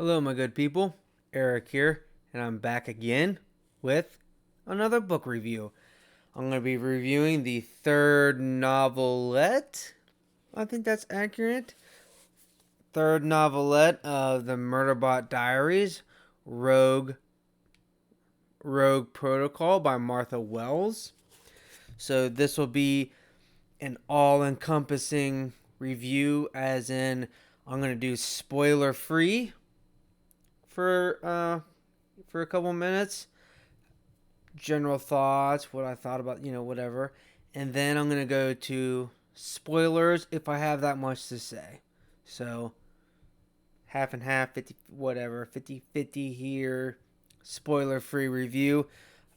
Hello, my good people. Eric here, and I'm back again with another book review. I'm going to be reviewing the third novelette. I think that's accurate. Third novelette of the Murderbot Diaries, Rogue Rogue Protocol by Martha Wells. So this will be an all-encompassing review, as in I'm going to do spoiler-free for a couple minutes, general thoughts, what I thought about, whatever. And then I'm going to go to spoilers if I have that much to say. So, half and half, 50, whatever, 50-50 here, spoiler free review.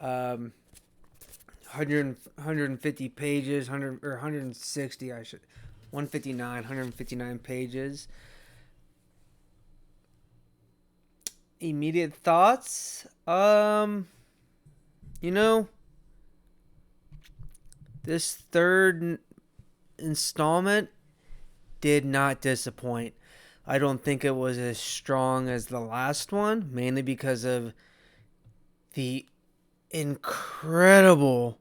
150 pages, 100 or 160, 159 pages. Immediate thoughts. You know, this third installment did not disappoint. I don't think it was as strong as the last one, mainly because of the incredible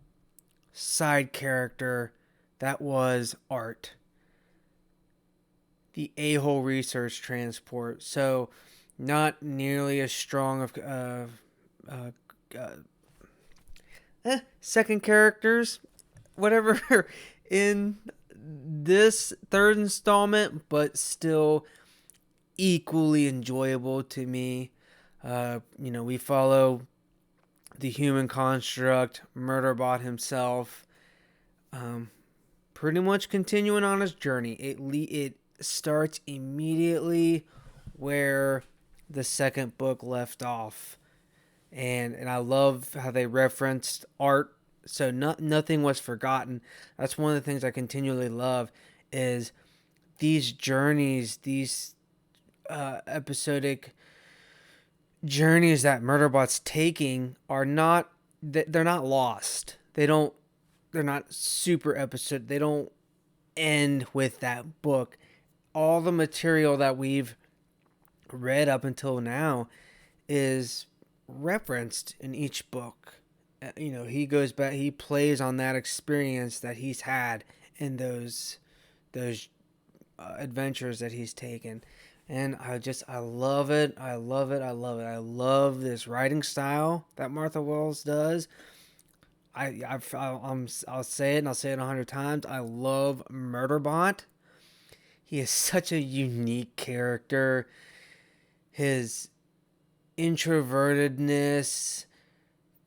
side character that was Art, the a-hole research transport. So, not nearly as strong of uh, second characters, whatever, in this third installment, but still equally enjoyable to me. We follow the human construct, Murderbot himself, pretty much continuing on his journey. It starts immediately where the second book left off. And I love how they referenced Art, so nothing was forgotten. That's one of the things I continually love, is these journeys, these episodic journeys that Murderbot's taking are not, they're not lost. They're not super episode. They don't end with that book. All the material that we've read up until now is referenced in each book. He goes back, he plays on that experience that he's had in those adventures that he's taken. And I love it. I love it. I love it. I love this writing style that Martha Wells does. I'll say it, and I'll say it 100 times. I love Murderbot. He is such a unique character. His introvertedness,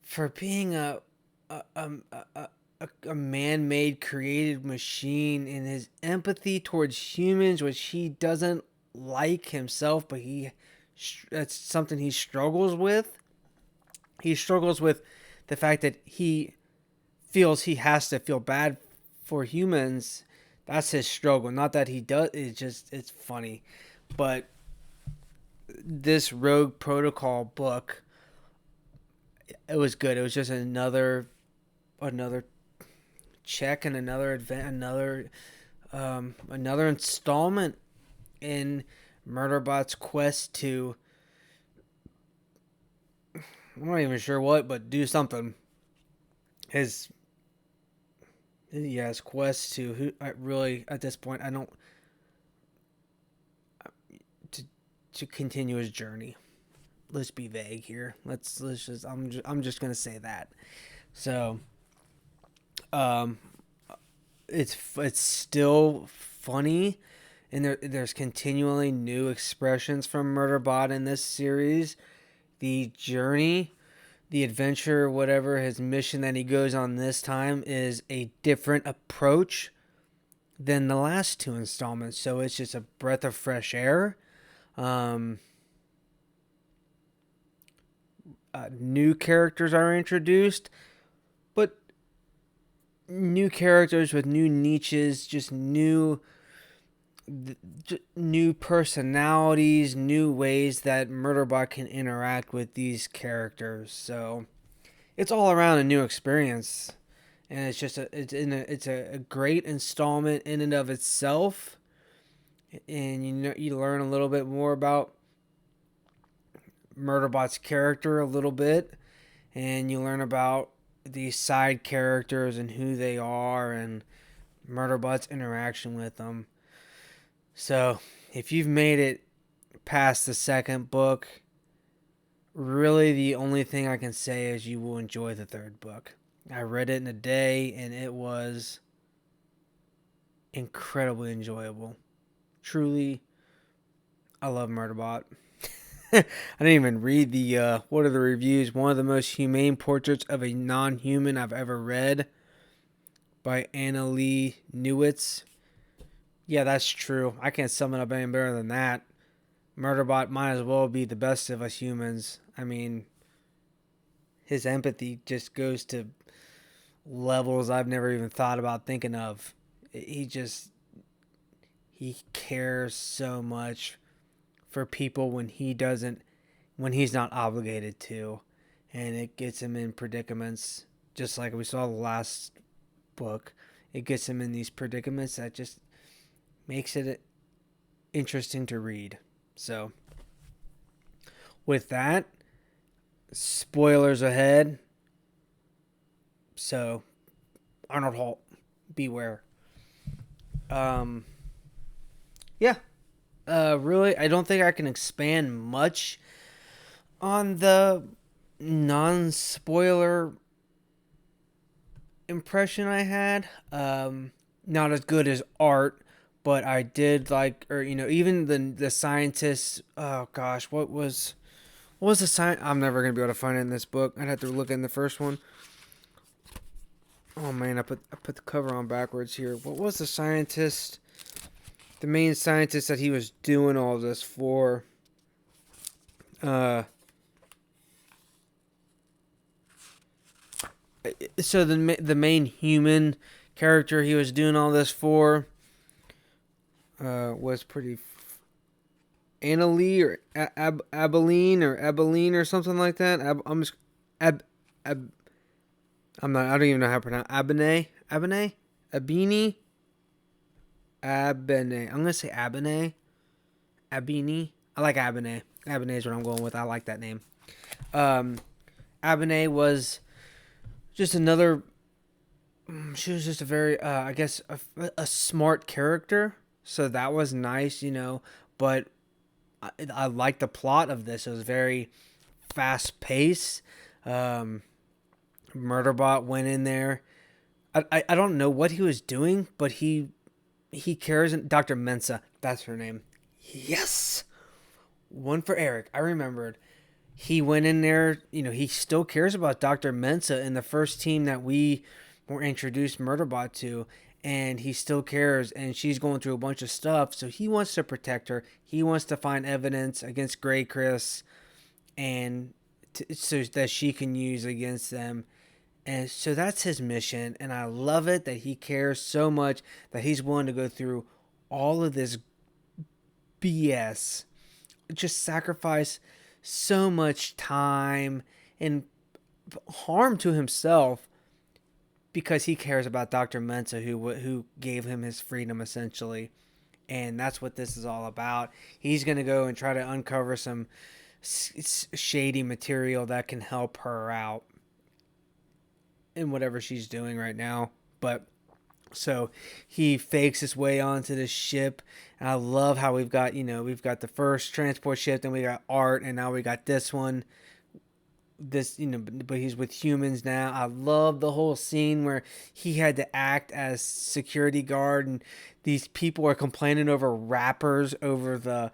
for being a man-made created machine, and his empathy towards humans, which he doesn't like himself, but that's something he struggles with. He struggles with the fact that he feels he has to feel bad for humans. That's his struggle. Not that he does. It's funny. But this Rogue Protocol book, it was good. It was just another check and another another installment in Murderbot's quest to, I'm not even sure what, but do something. His quest to, who I really, at this point, I don't, to continue his journey. Let's be vague here. Let's just, I'm just gonna say that. So, it's still funny, and there's continually new expressions from Murderbot in this series. The journey, the adventure, whatever his mission that he goes on this time, is a different approach than the last two installments. So it's just a breath of fresh air. New characters are introduced, but new characters with new niches, just new personalities, new ways that Murderbot can interact with these characters. So it's all around a new experience, and it's just it's a great installment in and of itself. And you learn a little bit more about Murderbot's character a little bit, and you learn about these side characters and who they are and Murderbot's interaction with them. So, if you've made it past the second book, really the only thing I can say is you will enjoy the third book. I read it in a day and it was incredibly enjoyable. Truly, I love Murderbot. I didn't even read what are the reviews. One of the most humane portraits of a non-human I've ever read by Anna Lee Newitz. Yeah, that's true. I can't sum it up any better than that. Murderbot might as well be the best of us humans. I mean, his empathy just goes to levels I've never even thought about thinking of. He cares so much for people when he's not obligated to, and it gets him in predicaments, just like we saw the last book. It gets him in these predicaments that just makes it interesting to read. So, with that, spoilers ahead. So, Arnold Holt, beware. Yeah. Really, I don't think I can expand much on the non-spoiler impression I had. Not as good as art, but I did like, or even the scientists. Oh gosh, what was the science? I'm never gonna be able to find it in this book. I'd have to look in the first one. Oh man, I put the cover on backwards here. What was the scientist? The main scientist that he was doing all this for. So the main human character he was doing all this for was pretty Annalee or Abilene or something like that. I don't even know how to pronounce Abene. I'm gonna say Abene. I like Abene. Abene is what I'm going with. I like that name. Abene was just another. She was just a very, I guess, a smart character. So that was nice, But I liked the plot of this. It was very fast paced. Murderbot went in there. I don't know what he was doing, but he cares. Dr. Mensa, that's her name. Yes, one for Eric. I remembered. He went in there. He still cares about Dr. Mensa in the first team that we were introduced Murderbot to, and he still cares. And she's going through a bunch of stuff, so he wants to protect her. He wants to find evidence against Grey Chris, and so that she can use against them. And so that's his mission, and I love it that he cares so much that he's willing to go through all of this BS, just sacrifice so much time and harm to himself because he cares about Dr. Mensa, who gave him his freedom, essentially. And that's what this is all about. He's going to go and try to uncover some shady material that can help her out in whatever she's doing right now. But so he fakes his way onto this ship, and I love how we've got the first transport ship, then we got Art, and now we got this one. But he's with humans now. I love the whole scene where he had to act as security guard, and these people are complaining over wrappers over the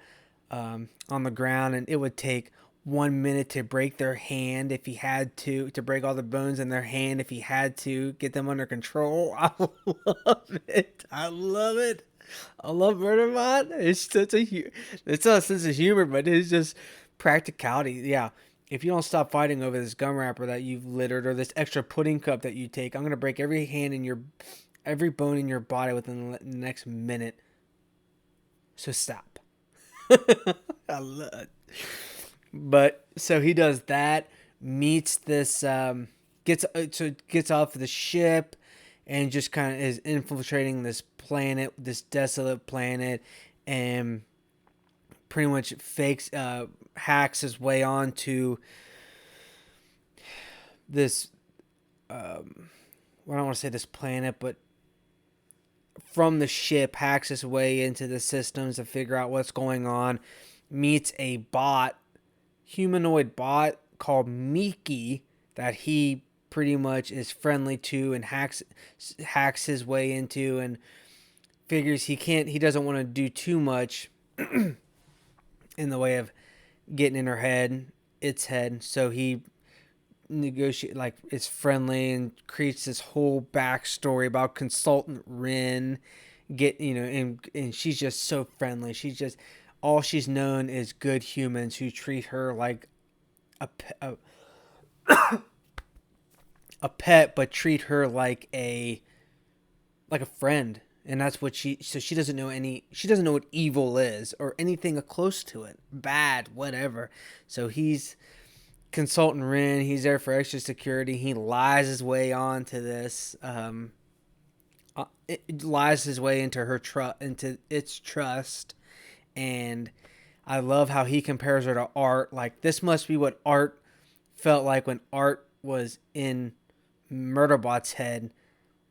on the ground, and it would take 1 minute to break their hand if he had to break all the bones in their hand if he had to get them under control. I love it. I love Murderbot. It's a sense of humor, but it's just practicality. Yeah. If you don't stop fighting over this gum wrapper that you've littered or this extra pudding cup that you take, I'm going to break every bone in your body within the next minute. So stop. I love it. But so he does that, meets this, gets off the ship, and just kind of is infiltrating this planet, this desolate planet, and pretty much hacks his way onto this. I don't want to say this planet, but from the ship, hacks his way into the systems to figure out what's going on. Meets a humanoid bot called Miki that he pretty much is friendly to and hacks his way into, and figures he doesn't want to do too much in the way of getting in its head. So he is friendly and creates this whole backstory about Consultant Rin. And she's just so friendly. All she's known is good humans who treat her like a pet, but treat her like a friend. And that's what she doesn't know what evil is or anything close to it, bad, whatever. So he's Consultant Rin. He's there for extra security. He lies his way onto this. Lies his way into its trust, and I love how he compares her to Art. Like, this must be what Art felt like when Art was in Murderbot's head,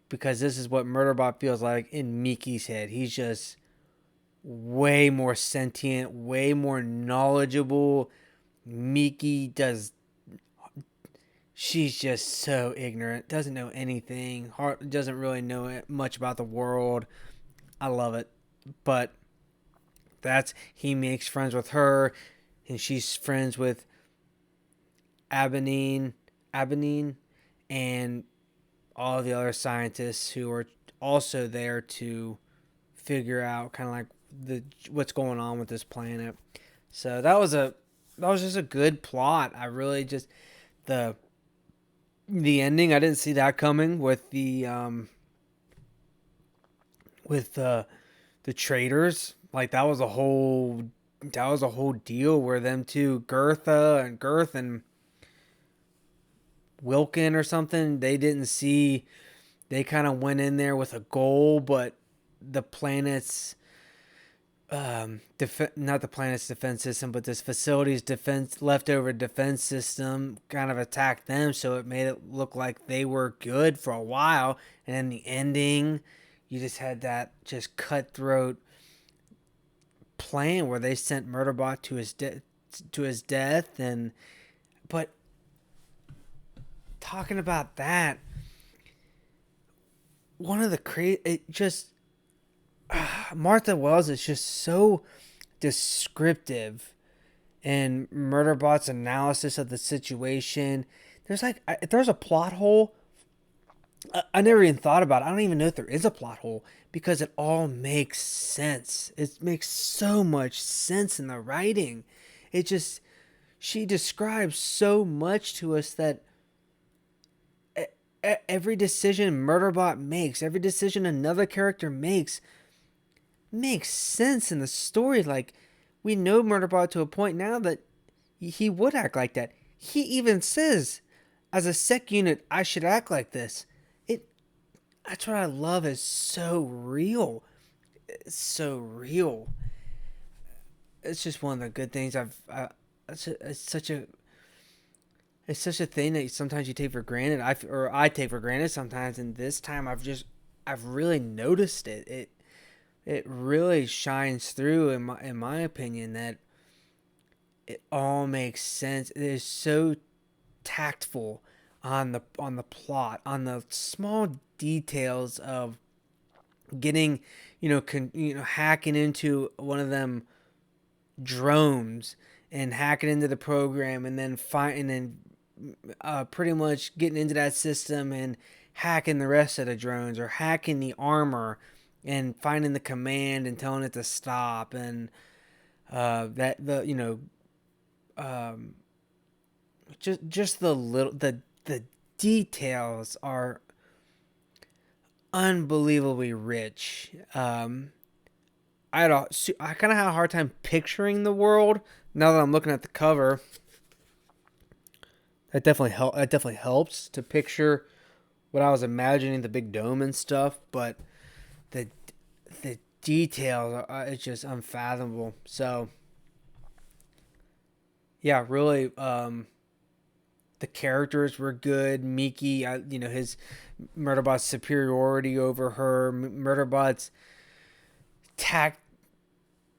because this is what Murderbot feels like in Miki's head. He's just way more sentient, way more knowledgeable. She's just so ignorant, doesn't know anything, doesn't really know much about the world. I love it. But he makes friends with her, and she's friends with Abenine, and all the other scientists who are also there to figure out kind of like what's going on with this planet. So that was just a good plot. I really just the ending, I didn't see that coming with the traders. Like, that was a whole deal where them two, Girth and Wilkin or something, they kind of went in there with a goal, but the planet's not the planet's defense system, but this facility's leftover defense system kind of attacked them, so it made it look like they were good for a while. And in the ending, you just had that just cutthroat plan where they sent Murderbot to his death. But talking about that, one of the Martha Wells is just so descriptive in Murderbot's analysis of the situation. There's a plot hole. I never even thought about it. I don't even know if there is a plot hole, because it all makes sense. It makes so much sense in the writing. She describes so much to us that every decision Murderbot makes, every decision another character makes sense in the story. Like, we know Murderbot to a point now that he would act like that. He even says, as a sec unit, I should act like this. That's what I love. Is so real. It's so real. It's just one of the good things it's such a thing that sometimes you take for granted. I take for granted sometimes, and this time I've really noticed it. It really shines through in my opinion, that it all makes sense. It is so tactful on the plot, on the small details of getting, hacking into one of them drones and hacking into the program, and then pretty much getting into that system and hacking the rest of the drones, or hacking the armor and finding the command and telling it to stop, and just the details are unbelievably rich. I kind of had a hard time picturing the world. Now that I'm looking at the cover, that definitely helps to picture what I was imagining, the big dome and stuff. But the details are it's just unfathomable. So Yeah, really. The characters were good. Miki, his Murderbot's superiority over her, Murderbot's tact,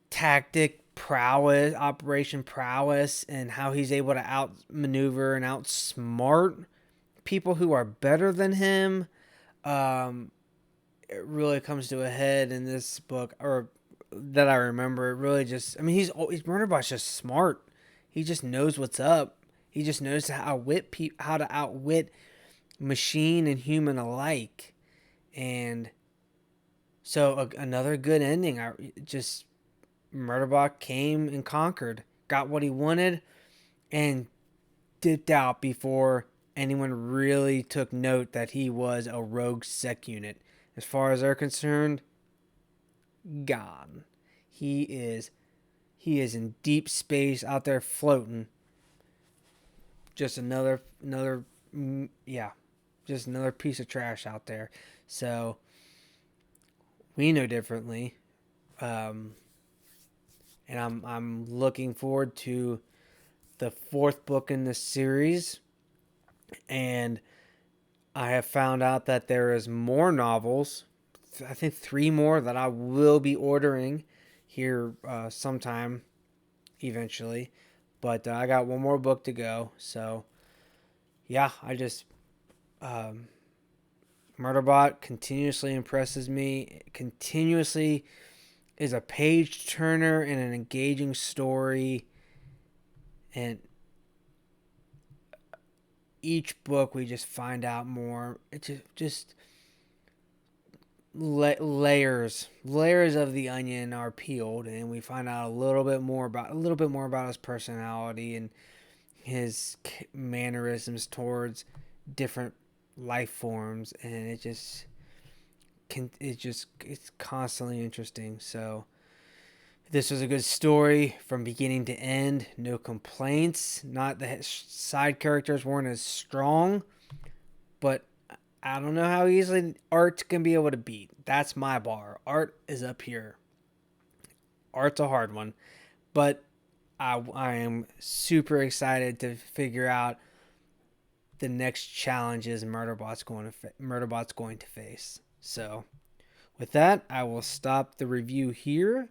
tactic prowess, operation prowess, and how he's able to outmaneuver and outsmart people who are better than him. Um, it really comes to a head in this book, or that I remember. It really just, I mean, he's Murderbot's just smart. He just knows what's up. He just knows how to outwit machine and human alike. And so another good ending. I just Murderbot came and conquered, got what he wanted, and dipped out before anyone really took note that he was a rogue sec unit. As far as they're concerned, gone. He is he is in deep space out there floating. Just yeah, just another piece of trash out there. So we know differently. Um, and I'm looking forward to the fourth book in the series, and I have found out that there is more novels. I think three more that I will be ordering here sometime eventually. But I got one more book to go. So yeah, I just Murderbot continuously impresses me. Continuously is a page turner and an engaging story, and each book we just find out more. It just layers of the onion are peeled, and we find out a little bit more about his personality and his mannerisms towards different life forms, and it's constantly interesting. So this was a good story from beginning to end. No complaints. Not the side characters weren't as strong, but I don't know how easily art can be able to beat. That's my bar. Art is up here. Art's a hard one, but I am super excited to figure out the next challenges Murderbot's going to face. So, with that, I will stop the review here.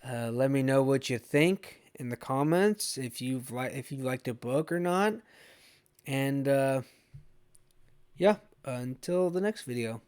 Let me know what you think in the comments if you liked the book or not. And yeah, until the next video.